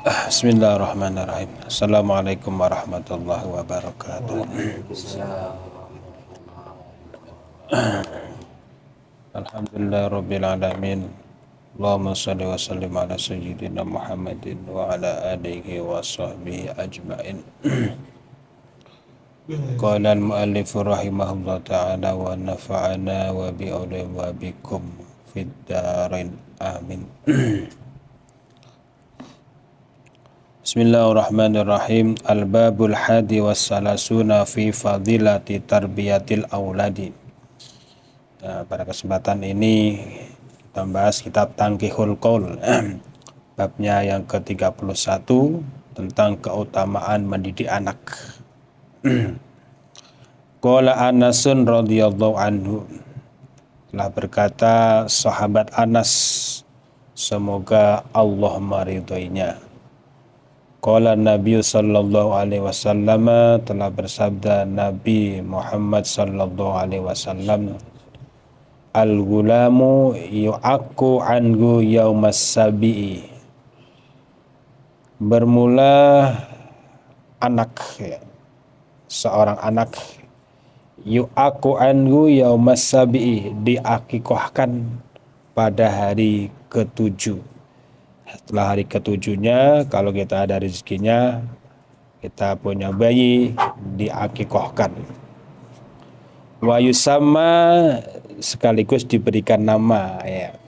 Bismillahirrahmanirrahim. Assalamualaikum warahmatullahi wabarakatuh. Alhamdulillahirabbil alamin. Allahumma shalli wa sallim ala sayyidina Muhammadin wa ala alihi wa sahbihi ajmain. Qala al-muallif rahimahullah ta'ala wa nafa'ana wa bi'ulim wa bikum fid darin amin. Bismillahirrahmanirrahim. Al-babul hadi wassalasuna fi fadilati tarbiyatil auladi. Pada kesempatan ini kita bahas kitab Tanqihul Qaul, babnya yang ke-31 tentang keutamaan mendidik anak. Qala Anasun radhiyallahu anhu, telah berkata sahabat Anas, semoga Allah meridhoinya. Qala Nabi sallallahu alaihi wasallam, telah bersabda Nabi Muhammad sallallahu alaihi wasallam, al-gulamu yu'aqqu anhu yaumas sabi'i. Bermula anak, seorang anak, yu'aqqu anhu yaumas sabi'i, diakikahkan pada hari ketujuh. Setelah hari ketujuhnya, kalau kita ada rezekinya, kita punya bayi, diakikahkan. Wa yusamma, sekaligus diberikan nama, ya.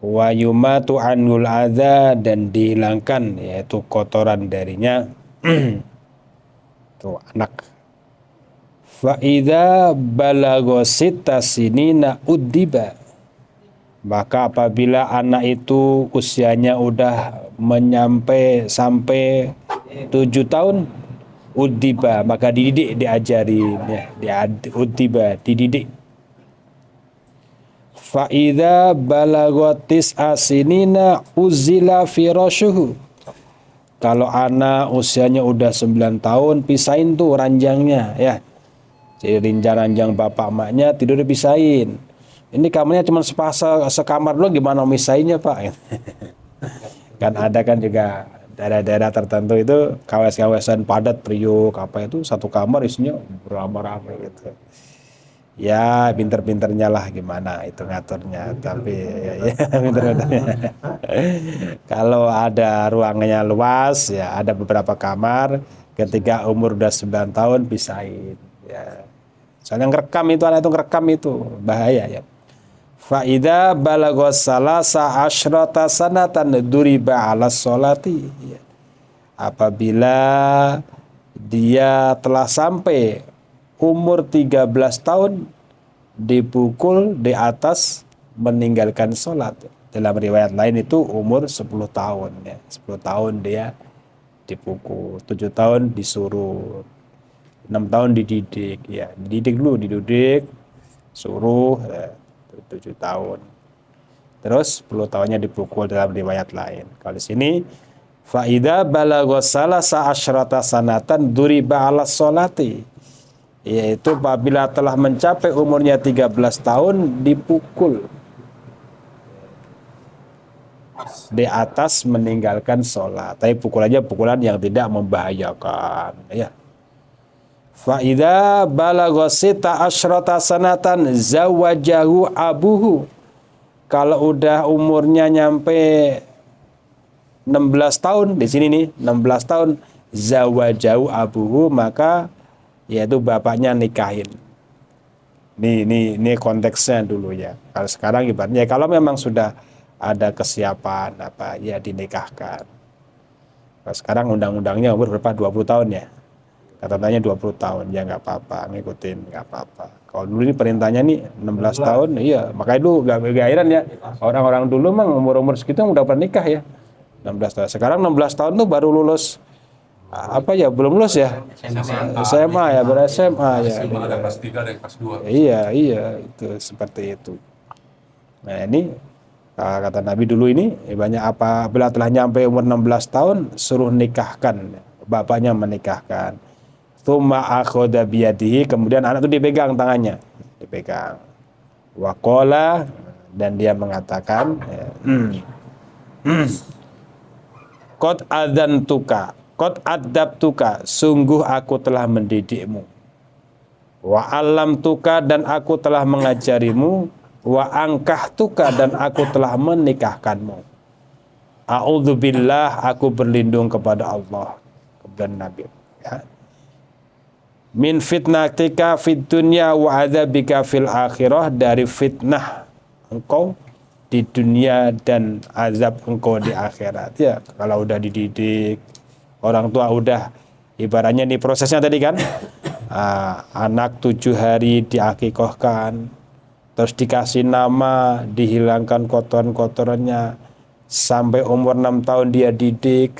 Wa yumatu anul adza, dan dihilangkan, yaitu kotoran darinya. Tuh anak. Fa idza balagha sitta sinina uddiba, maka apabila anak itu usianya udah sampai 7 tahun, udiba, maka dididik, diajari, udiba, dididik. Fa idza balaghatis asinina uzila firashuhu, kalau anak usianya udah 9 tahun, pisahin tuh ranjangnya, ya. Jadi ranjang bapak emaknya tidur dipisahin. Ini kamarnya cuma sekamar doang, gimana misainnya Pak? Kan ada kan juga daerah-daerah tertentu itu kawasan padat priuk apa itu, satu kamar isinya beramai-ramai gitu. Ya pinter-pinternya lah gimana itu ngaturnya, tapi ya pinter-pinternya. Kalau ada ruangannya luas, ya ada beberapa kamar, ketika umur udah 9 tahun pisahin. Ya. Soalnya ngerekam itu, anak itu ngerekam itu bahaya ya. Fa'idha balagos salasa asyrata sanatan duriba ala sholati, apabila dia telah sampai umur 13 tahun, dipukul di atas meninggalkan sholat. Dalam riwayat lain itu umur 10 tahun, ya. 10 tahun dia dipukul, 7 tahun disuruh, 6 tahun dididik, ya. Dididik dulu, dididik, suruh, ya. 7 tahun. Terus 10 tahunnya dipukul dalam riwayat lain. Kalau di sini faida balagha salasa asyrata sanatan duriba ala sholati, yaitu apabila telah mencapai umurnya 13 tahun dipukul di atas meninggalkan sholat. Tapi pukulannya pukulan yang tidak membahayakan, ya. Fa'idha balagha sita asyrata sanatan zawajahu abuhu, kalau udah umurnya nyampe 16 tahun, di sini nih 16 tahun, zawajahu abuhu, maka yaitu bapaknya nikahin. Ini konteksnya dulu ya. Kalau sekarang ibaratnya kalau memang sudah ada kesiapan apa ya dinikahkan. Kalau sekarang undang-undangnya umur berapa? 20 tahun ya. Katanya 20 tahun, ya nggak apa-apa, ngikutin nggak apa-apa. Kalau dulu ini perintahnya nih 16 tahun, iya. Makanya dulu gak heran ya, orang-orang dulu memang umur-umur segitu udah pernikah ya, 16 tahun. Sekarang 16 tahun tuh baru lulus, apa ya, belum lulus ya, SMA ya, ber-SMA ya. Ada kelas 3, ada kelas 2. Iya, itu seperti itu. Nah ini kata Nabi dulu ini, banyak apabila telah nyampe umur 16 tahun, suruh nikahkan, bapaknya menikahkan. Tsumma akhadha biyadihi, kemudian anak itu dipegang tangannya, dipegang. Wa qala, dan dia mengatakan, Qad adzantuka, qad adzabtuka, sungguh aku telah mendidikmu. Wa alamtuka, dan aku telah mengajarimu. Wa angkahtuka, dan aku telah menikahkanmu. A'udzubillah, aku berlindung kepada Allah, kepada Nabi. Ya. Min fitnatika fid dunya wa adzabika fil akhirah, dari fitnah engkau di dunia dan azab engkau di akhirat. Ya, kalau udah dididik, orang tua udah, ibaratnya nih prosesnya tadi kan, anak 7 hari diakikahkan, terus dikasih nama, dihilangkan kotoran-kotorannya, sampai umur 6 tahun dia didik,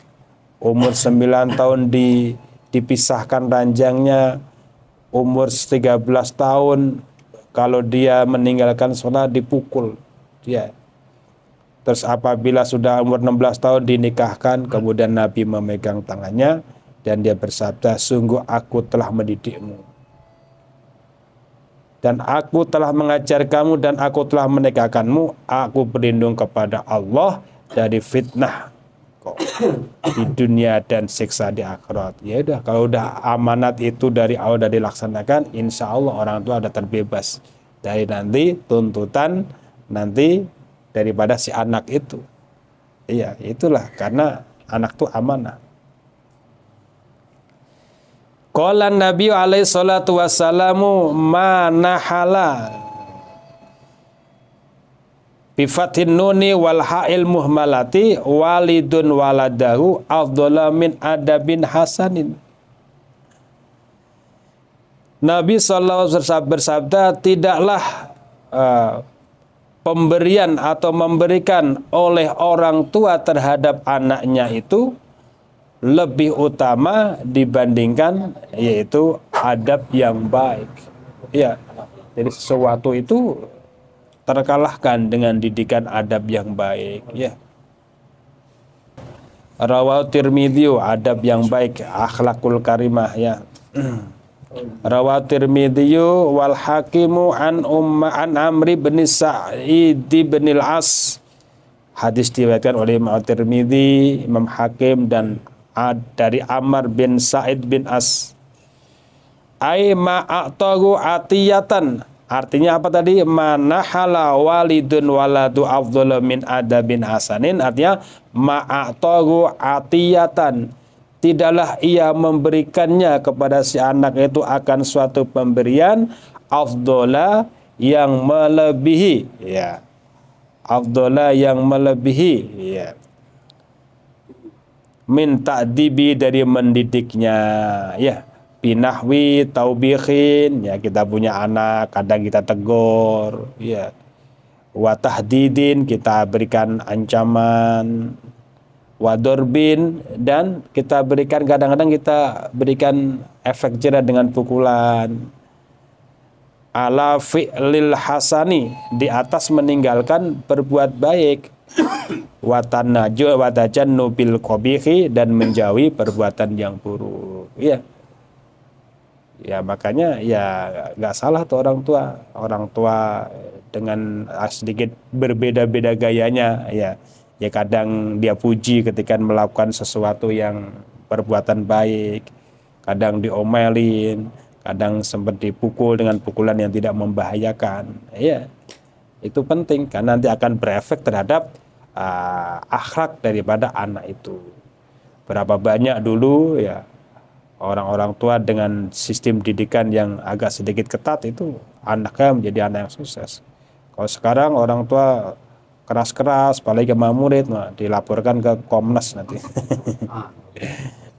umur 9 tahun dipisahkan ranjangnya, umur 13 tahun kalau dia meninggalkan sholat dipukul dia. Terus apabila sudah umur 16 tahun dinikahkan, kemudian Nabi memegang tangannya dan dia bersabda, sungguh aku telah mendidikmu, dan aku telah mengajar kamu, dan aku telah menikahkanmu. Aku berlindung kepada Allah dari fitnah di dunia dan siksa di akhirat. Ya udah, kalau udah amanat itu dari awal udah dilaksanakan, insya Allah orang tua ada terbebas dari nanti tuntutan nanti daripada si anak itu. Iya, itulah karena anak itu amanah. Qala Nabi alaihi salatu wassalamu manahala bifatin nuni wal ha'il muhmalati walidun waladahu afdhala min adabin hasanin. Nabi sallallahu alaihi wasallam bersabda, tidaklah pemberian atau memberikan oleh orang tua terhadap anaknya itu lebih utama dibandingkan yaitu adab yang baik. Ya, jadi sesuatu itu terkalahkan dengan didikan adab yang baik. Ya. Rawahu Tirmidzi, adab yang baik, akhlakul karimah. Ya. Rawahu Tirmidzi wal Hakimu an Amri bin Sa'id bin al-As. Hadis diriwayatkan oleh Imam Tirmidzi, Imam Hakim, dan dari Amr bin Sa'id bin As. Ai ma'atahu atiyatan, artinya apa tadi? Manahala walidun waladu afdhalu min adabin hasanin, artinya ma'atahu atiyatan, tidaklah ia memberikannya kepada si anak itu akan suatu pemberian afdhala, yang melebihi, ya, afdhala yang melebihi, ya, min ta'dibi, dari mendidiknya, ya, binahwi taubikhin, ya, kita punya anak kadang kita tegur, ya, wa tahdidin, kita berikan ancaman, wa dorbin, dan kita berikan, kadang-kadang kita berikan efek jerah dengan pukulan, ala fi'lil hasani, di atas meninggalkan berbuat baik, watajannu bil qabihi, dan menjauhi perbuatan yang buruk. Ya, ya, makanya ya nggak salah tuh orang tua dengan sedikit berbeda-beda gayanya, ya, ya, kadang dia puji ketika melakukan sesuatu yang perbuatan baik, kadang diomelin, kadang sempat dipukul dengan pukulan yang tidak membahayakan. Ya, itu penting karena nanti akan berefek terhadap akhlak daripada anak itu. Berapa banyak dulu, ya, orang-orang tua dengan sistem didikan yang agak sedikit ketat itu anaknya menjadi anak yang sukses. Kalau sekarang orang tua keras-keras, apalagi sama murid, dilaporkan ke Komnas nanti.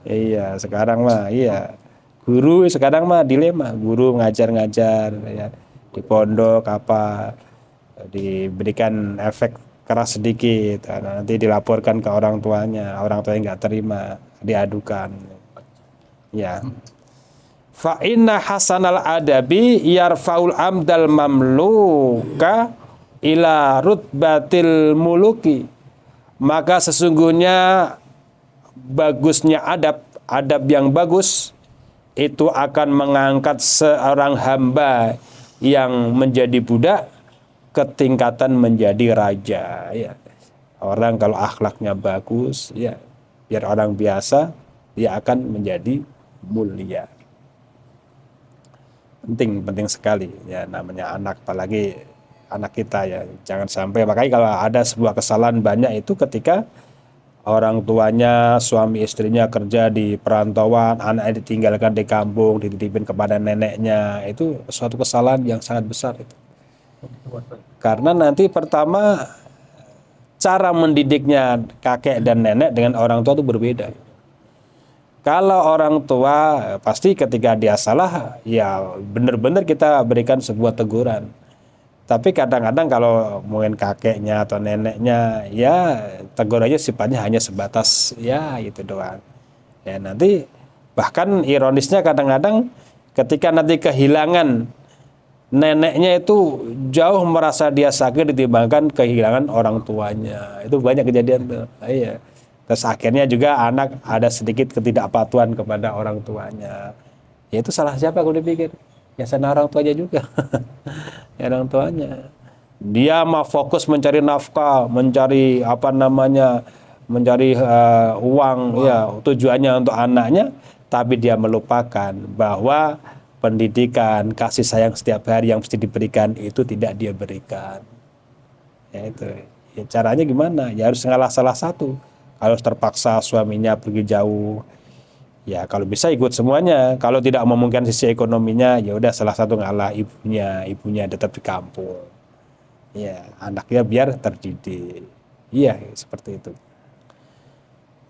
Iya, sekarang mah, iya, guru sekarang mah dilema, guru ngajar-ngajar, ya, di pondok apa, diberikan efek keras sedikit, nanti dilaporkan ke orang tuanya nggak terima, diadukan. Ya. Fa inna hasanal adabi yarfaul amdal mamluka ila rutbatil muluki. Maka sesungguhnya bagusnya adab yang bagus itu akan mengangkat seorang hamba yang menjadi budak ke tingkatan menjadi raja, ya. Orang kalau akhlaknya bagus, ya, biar orang biasa, dia akan menjadi mulia. Penting sekali ya, namanya anak, apalagi anak kita ya. Jangan sampai, makanya kalau ada sebuah kesalahan banyak itu ketika orang tuanya, suami istrinya kerja di perantauan, anaknya ditinggalkan di kampung, dititipin kepada neneknya, itu suatu kesalahan yang sangat besar itu. Karena nanti pertama, cara mendidiknya kakek dan nenek dengan orang tua itu berbeda. Kalau orang tua pasti ketika dia salah, ya benar-benar kita berikan sebuah teguran. Tapi kadang-kadang kalau mungkin kakeknya atau neneknya, ya tegurannya sifatnya hanya sebatas ya itu doang. Ya nanti bahkan ironisnya kadang-kadang ketika nanti kehilangan neneknya itu jauh merasa dia sakit ditimbangkan kehilangan orang tuanya. Itu banyak kejadian tuh. Iya. Terus akhirnya juga anak ada sedikit ketidakpatuhan kepada orang tuanya. Ya itu salah siapa kalau dipikir? Ya salah orang tuanya juga. Ya orang tuanya. Dia mah fokus mencari nafkah, mencari mencari uang, ya tujuannya untuk anaknya, tapi dia melupakan bahwa pendidikan, kasih sayang setiap hari yang mesti diberikan itu tidak dia berikan. Ya itu. Ya, caranya gimana? Ya harus ngalah salah satu. Kalau terpaksa suaminya pergi jauh, ya kalau bisa ikut semuanya. Kalau tidak memungkinkan sisi ekonominya, ya udah salah satu ngalah, ibunya tetap di kampung. Ya, anaknya biar terdidik. Iya, seperti itu.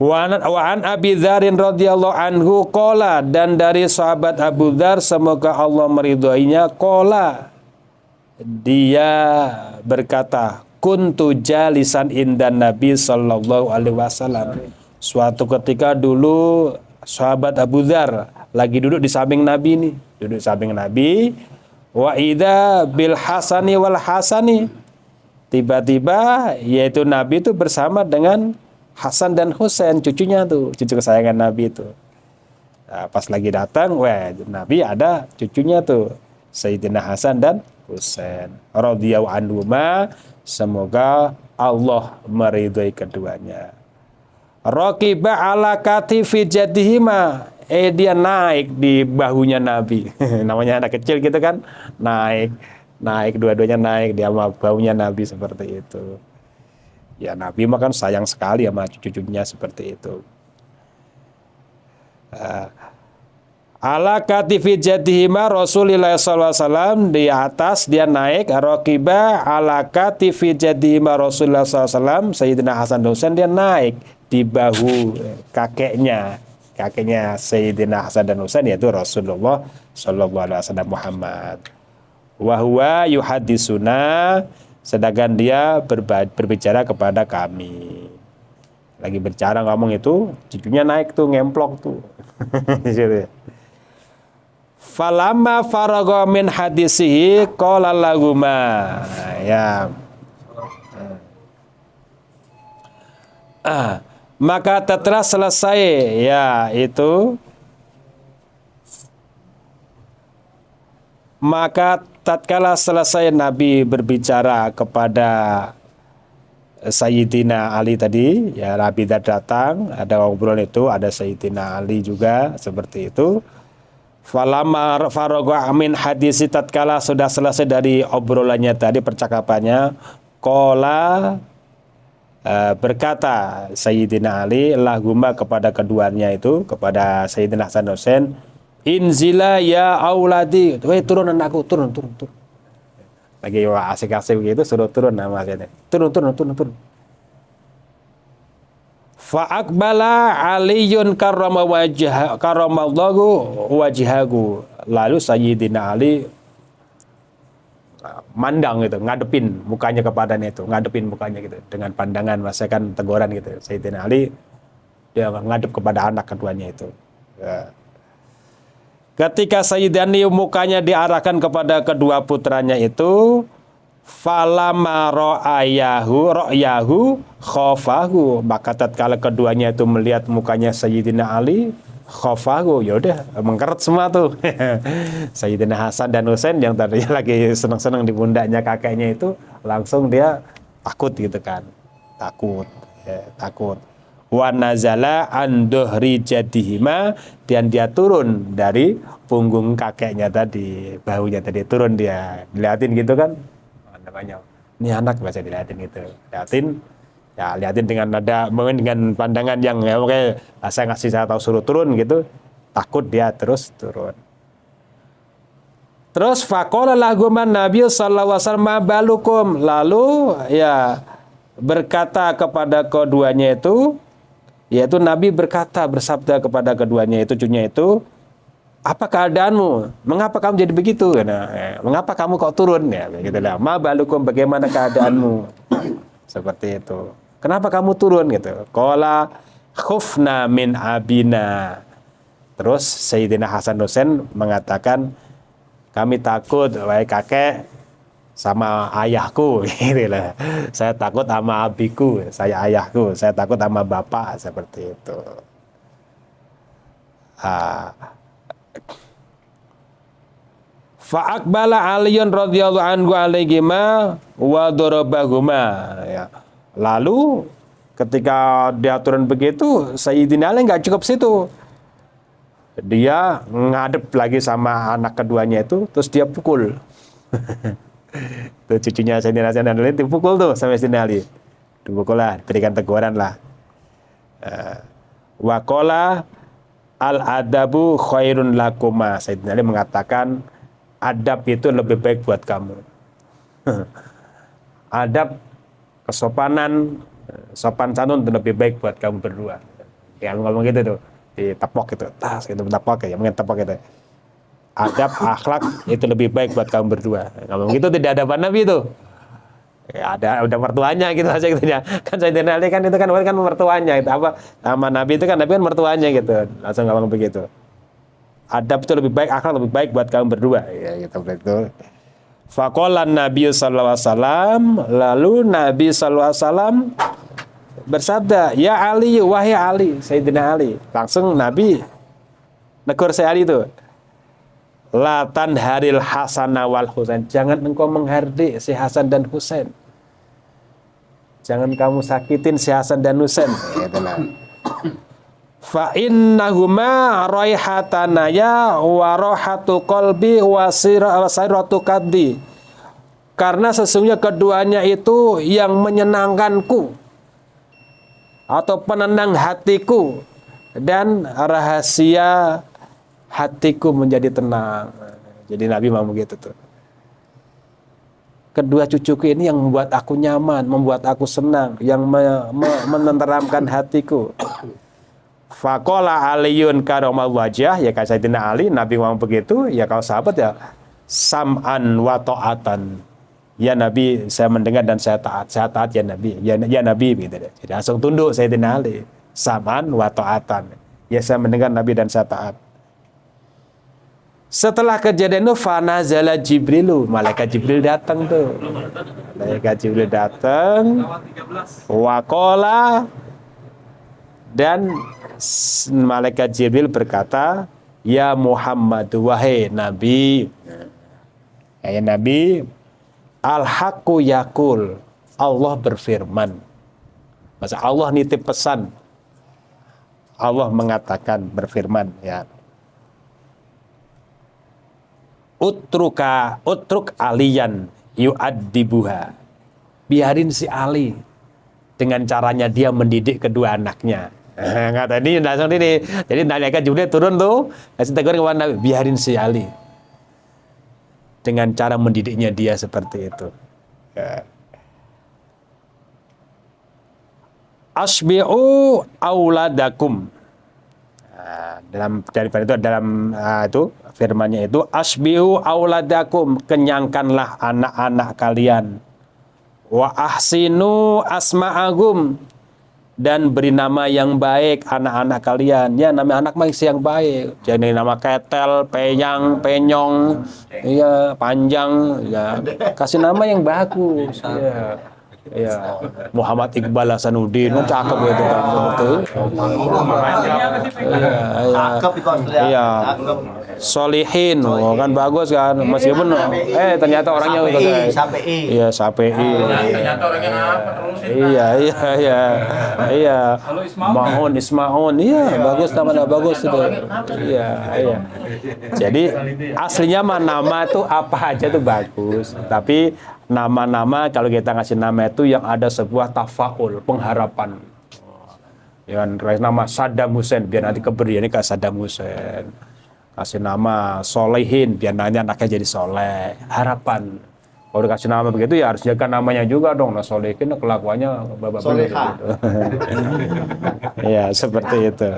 Wa an Abi Dzarin radhiyallahu anhu qala, dan dari sahabat Abu Dzar semoga Allah meridhoinya, qala, dia berkata, kuntu jalisan indan Nabi sallallahu alaihi wasallam. Suatu ketika dulu sahabat Abu Dzar lagi duduk di samping Nabi nih, duduk samping Nabi. Wa idza bil Hasani wal Hasani, tiba-tiba yaitu Nabi itu bersama dengan Hasan dan Husain, cucunya tuh, cucu kesayangan Nabi itu. Nah, pas lagi datang, Nabi ada cucunya tuh, Sayyidina Hasan dan Husain radhiyallahu anhuma, semoga Allah meridhai keduanya. Raqiba ala katifi jaddihima, dia naik di bahunya Nabi. Namanya anak kecil gitu kan, naik dua-duanya naik di bahunya Nabi seperti itu. Ya Nabi mah kan sayang sekali sama cucunya seperti itu. Ala katifi jaddihima, Rasulullah SAW di atas, dia naik. Raqiba ala katifi jaddihima, Rasulullah SAW, Sayyidina Hasan dan Husain, dia naik di bahu kakeknya Sayyidina Hasan dan Husain, yaitu Rasulullah SAW Muhammad. Wahwa yuhadisuna, sedangkan dia berbicara kepada kami. Lagi berbicara ngomong itu, cucunya naik tuh, ngemplok tuh. Falamma faragha min hadisihi qala lahuma, ya. Maka telah selesai ya itu, maka tatkala selesai Nabi berbicara kepada Sayyidina Ali tadi, ya Nabi datang, ada obrolan itu, ada Sayyidina Ali juga seperti itu. Falamma faragha min hadisi, tatkala sudah selesai dari obrolannya tadi, percakapannya, qala, berkata Sayyidina Ali lahuma, kepada keduanya itu, kepada Sayyidina Hasan Husain, inzila ya auladi, turun anakku, turun. Lagi asik-asik begitu, suruh turun namanya. Turun. Fa'akbala Aliyun karramallahu wajhahu. Lalu Sayyidina Ali mandang gitu, ngadepin mukanya kepadanya itu, ngadepin mukanya gitu dengan pandangan masakan teguran gitu. Sayyidina Ali dia ngadep kepada anak keduanya itu. Ya. Ketika Sayyidina Ali mukanya diarahkan kepada kedua putranya itu, falama ra'yahu khafahu, maka tatkala keduanya itu melihat mukanya Sayyidina Ali, khafahu, ya udah mengkeret semua tuh. Sayyidina Hasan dan Husain yang tadinya lagi senang-senang di pundaknya kakeknya itu, langsung dia takut gitu kan, takut. wa nazala an dhuhri jadihima, dan dia turun dari punggung kakeknya tadi, bahunya tadi turun, dia dilihatin gitu kan, namanya ini anak biasa dilihatin gitu, lihatin dengan nada, mungkin dengan pandangan yang ya oke, saya ngasih saya tahu suruh turun gitu, takut dia terus turun. Terus faqala lahuman Nabi sallallahu alaihi wasallam ma balukum, lalu ya berkata kepada keduanya itu, yaitu Nabi bersabda kepada keduanya itu, cucunya itu, apa keadaanmu? Mengapa kamu jadi begitu? Nah, mengapa kamu kok turun? Ya, begitulah. Ma balukum, bagaimana keadaanmu? Seperti itu. Kenapa kamu turun gitu? Qala khufna min abina. Terus Sayyidina Hasan Husain mengatakan, kami takut, wahai kakek, sama ayahku, gitu lah. Saya takut sama abiku, saya ayahku, saya takut sama bapak, seperti itu. Fa'akbala Aliyun radhiyallahu anhu alaihima wa darabahuma. Ya. Lalu ketika dia turun begitu, Sayyidina Ali nggak cukup situ. Dia ngadep lagi sama anak keduanya itu, terus dia pukul. Tuh cucunya Sayyidina Ali dipukul tuh sama Sayyidina Ali. Dipukul lah, berikan teguran lah. Wa qala al-adabu khairun lakuma. Sayyidina Ali mengatakan adab itu lebih baik buat kamu. Adab, kesopanan, sopan santun itu lebih baik buat kamu berdua. Dia ngomong gitu tuh, ditepok gitu, tas gitu, tepok ya, mungkin tepok gitu. Adab, akhlak itu lebih baik buat kamu berdua. Ngomong gitu tidak ada Nabi itu. Ya, ada mertuanya gitu aja gitu ya. Kan Sayyidina Ali kan itu kan mertuanya itu apa? Sama Nabi itu kan Nabi kan mertuanya gitu. Langsung ngomong begitu. Adab itu lebih baik, akhlak lebih baik buat kamu berdua. Ya gitu begitu. Faqala Nabi sallallahu alaihi wasallam, lalu Nabi sallallahu alaihi wasallam bersabda, "Ya Ali, wahai Ali," Sayyidina Ali. Langsung Nabi negur si Ali itu. La tanharil Hasan wal Husain. Jangan engkau menghardik si Hasan dan Husain. Jangan kamu sakitin si Hasan dan Husain. Fa innahuma raihatanaya wa rahatu qalbi wa siratu kaddi. Karena sesungguhnya keduanya itu yang menyenangkanku atau penenang hatiku dan rahasia hatiku menjadi tenang. Jadi Nabi mau begitu tuh. Kedua cucuku ini yang membuat aku nyaman, membuat aku senang, yang menenteramkan hatiku. Faqala Aliyun karamal wajah, ya kayak Sayyidina Ali, Nabi ngomong begitu, ya kalau sahabat ya sam'an wa ta'atan. Ya Nabi, saya mendengar dan saya taat ya Nabi. Ya Nabi gitu deh. Jadi langsung tunduk Sayyidina Ali. Sam'an wa ta'atan. Ya saya mendengar Nabi dan saya taat. Setelah kejadian itu fanazala Jibrilu, malaikat Jibril datang tuh. Malaikat Jibril datang. Waqala, dan malaikat Jibril berkata, "Ya Muhammad, wahai Nabi." Ya Nabi, al-haqqu yaqul. Allah berfirman. Masa Allah nitip pesan. Allah mengatakan, berfirman ya. Utruk aliyan yu'addibuha. Biarin si Ali dengan caranya dia mendidik kedua anaknya. Kata ini langsung ini. Jadi malaikat Jibril turun tuh, kasih teguran kepada Nabi, biarin si Ali dengan cara mendidiknya dia seperti itu. Ya. Asbi'u auladakum. Dalam itu firmannya itu asbihu auladakum, kenyangkanlah anak-anak kalian, wa ahsinu asma'agum, dan beri nama yang baik anak-anak kalian. Ya nama anak yang baik, jadi nama ketel, penyang, penyong, ya panjang, ya kasih nama yang bagus. Ya. Ya, Muhammad Iqbal Hasanuddin kan cakep gitu kan betul. Cakep itu asli. Iya. Cakep. Solihin, oh, kan bagus kan meskipun ternyata orangnya Sapi. iya Sapi. Ternyata orangnya apa terus? Iya. Ismaun, iya bagus namanya bagus itu. Iya. Jadi aslinya mah nama itu apa aja tuh bagus, tapi nama-nama kalau kita ngasih nama itu yang ada sebuah tafaul, pengharapan. Yang nama Saddam Hussein biar nanti keberdiannya kayak Saddam Hussein. Kasih nama Solehin biar nanti anaknya jadi soleh. Harapan. Kalau dikasih nama begitu ya harus jaga namanya juga dong. Nah Solehin kelakuannya babak belur gitu. Ya seperti itu.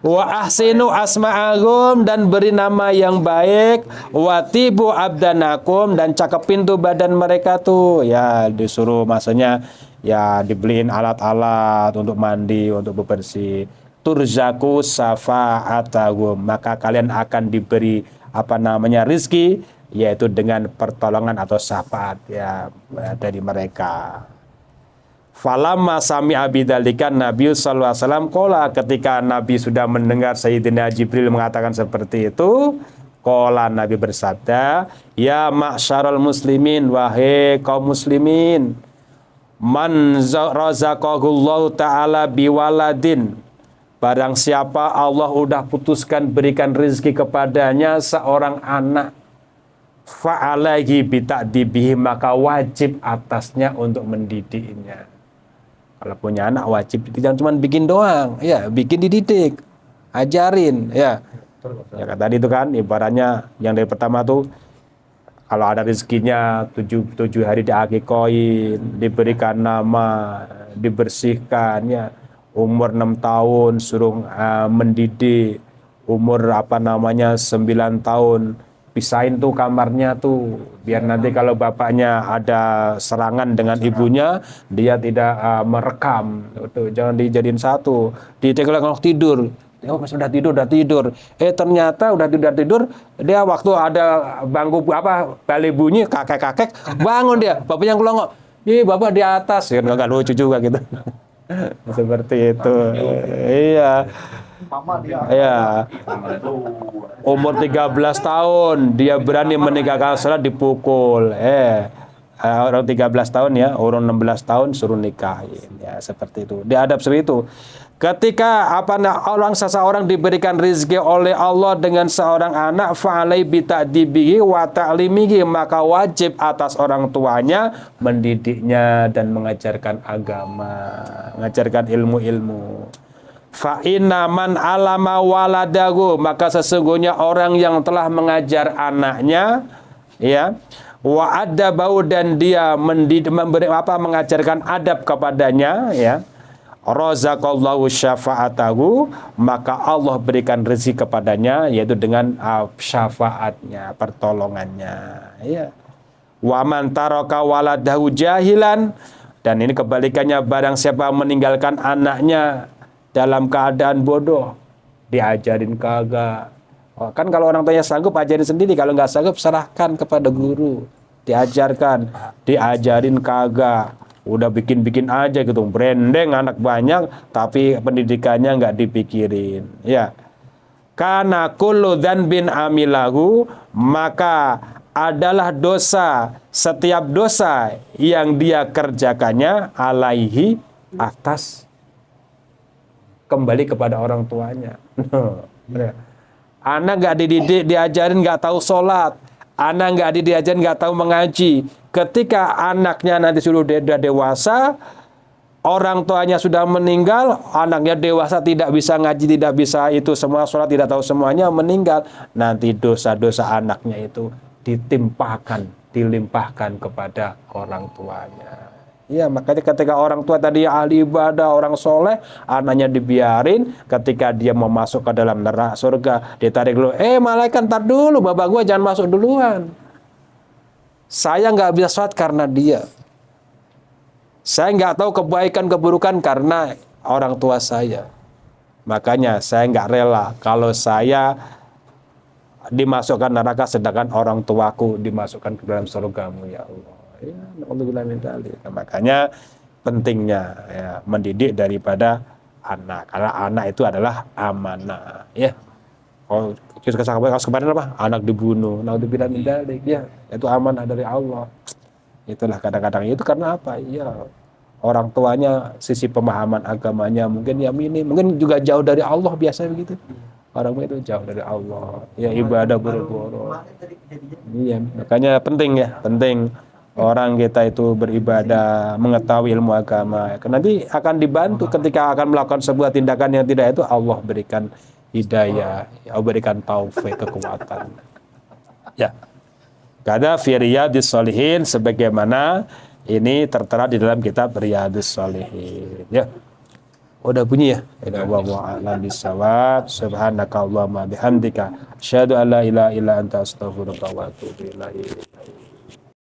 Wa ahsinu asma'akum dan beri nama yang baik, watibu abdanakum dan cakepin tuh badan mereka tuh. Ya disuruh maksudnya ya dibeliin alat-alat untuk mandi, untuk bebersih. Turzaku safa'atahum, maka kalian akan diberi rizki, yaitu dengan pertolongan atau syafaat ya dari mereka. Falamma sami'a bidzalika Nabi sallallahu alaihi wasallam qala, ketika Nabi sudah mendengar Sayyidina Jibril mengatakan seperti itu, qala Nabi bersabda, ya ma'syarul muslimin, wahai kaum muslimin, man razaqahullahu ta'ala biwaladin, barang siapa Allah udah putuskan berikan rezeki kepadanya seorang anak, fa'alaihi bita'dibihi, maka wajib atasnya untuk mendidiknya. Kalau punya anak wajib, jangan cuma bikin doang, ya bikin dididik, ajarin, ya. Ya kan tadi itu kan ibaratnya yang dari pertama tuh kalau ada rezekinya 7 hari diakikoin, diberikan nama, dibersihkan ya. Umur 6 tahun suruh mendidik, umur 9 tahun pisahin tuh kamarnya tuh biar nanti kalau bapaknya ada serangan dengan ibunya dia tidak merekam tuh, jangan dijadiin satu, ditegak kalau tidur. Oh, udah tidur. Ternyata udah tidur, dia waktu ada bangku balik bunyi kakek bangun dia, bapaknya ngelongok, bapak di atas, ya nggak lucu juga gitu. Seperti itu. Iya. Iya. Umur 13 tahun dia berani meninggalkan salat dipukul. Orang 13 tahun ya, orang 16 tahun suruh nikahin ya, seperti itu. Diadab seperti itu. Ketika seseorang diberikan rezeki oleh Allah dengan seorang anak, fa'alai bita'dibihi wa ta'limihi, maka wajib atas orang tuanya mendidiknya dan mengajarkan agama, mengajarkan ilmu-ilmu. Fa inna man alama waladahu, maka sesungguhnya orang yang telah mengajar anaknya ya, wa adabau, dan dia mengajarkan adab kepadanya ya, razaqallahu syafa'atahu, maka Allah berikan rezeki kepadanya yaitu dengan syafaatnya, pertolongannya ya. Wa man taraka waladahu jahilan, dan ini kebalikannya, barang siapa meninggalkan anaknya dalam keadaan bodoh, diajarin kagak. Kan kalau orang tuanya sanggup ajarin sendiri, kalau nggak sanggup serahkan kepada guru, diajarkan, diajarin kagak, udah bikin aja gitu, branding anak banyak tapi pendidikannya nggak dipikirin ya. Karena kullu dzanbin amilahu, maka adalah dosa, setiap dosa yang dia kerjakannya, alaihi, atas, kembali kepada orang tuanya. Anak nggak dididik, diajarin nggak tahu sholat, anak nggak diajarin nggak tahu mengaji. Ketika anaknya nanti sudah dewasa, orang tuanya sudah meninggal, anaknya dewasa tidak bisa ngaji, tidak bisa itu semua, sholat tidak tahu semuanya, meninggal, nanti dosa-dosa anaknya itu dilimpahkan kepada orang tuanya. Ya, makanya ketika orang tua tadi ahli ibadah, orang soleh, anaknya dibiarin, ketika dia mau masuk ke dalam neraka surga, ditarik dulu, malaikat ntar dulu, bapak gua jangan masuk duluan. Saya nggak bisa sholat karena dia. Saya nggak tahu kebaikan keburukan karena orang tua saya. Makanya saya nggak rela kalau saya dimasukkan neraka sedangkan orang tuaku dimasukkan ke dalam surgamu ya Allah. Ya, naudzubillah min dzalik. Nah, makanya pentingnya ya mendidik daripada anak. Karena anak itu adalah amanah, ya. Oh, kasus kemarin apa? Anak dibunuh. Naudzubillah min dzalik. Ya, itu amanah dari Allah. Itulah kadang-kadang itu karena apa? Ya, orang tuanya sisi pemahaman agamanya mungkin ya minim, mungkin juga jauh dari Allah biasa begitu. Orang itu jauh dari Allah. Ya ibadah boro-boro. Iya, makanya penting ya, penting orang kita itu beribadah, mengetahui ilmu agama. Nanti akan dibantu ketika akan melakukan sebuah tindakan yang tidak itu Allah berikan hidayah, Allah berikan taufik, kekuatan. Ya. Kada fi riyadhis shalihin sebagaimana ini tertera di dalam kitab Riyadhus Shalihin. Ya. Udah bunyi ya. Wallahu a'lam bishawab. Subhanakallahumma bihamdika asyhadu an la ilaha illa anta astaghfiruka wa atubu ilaik.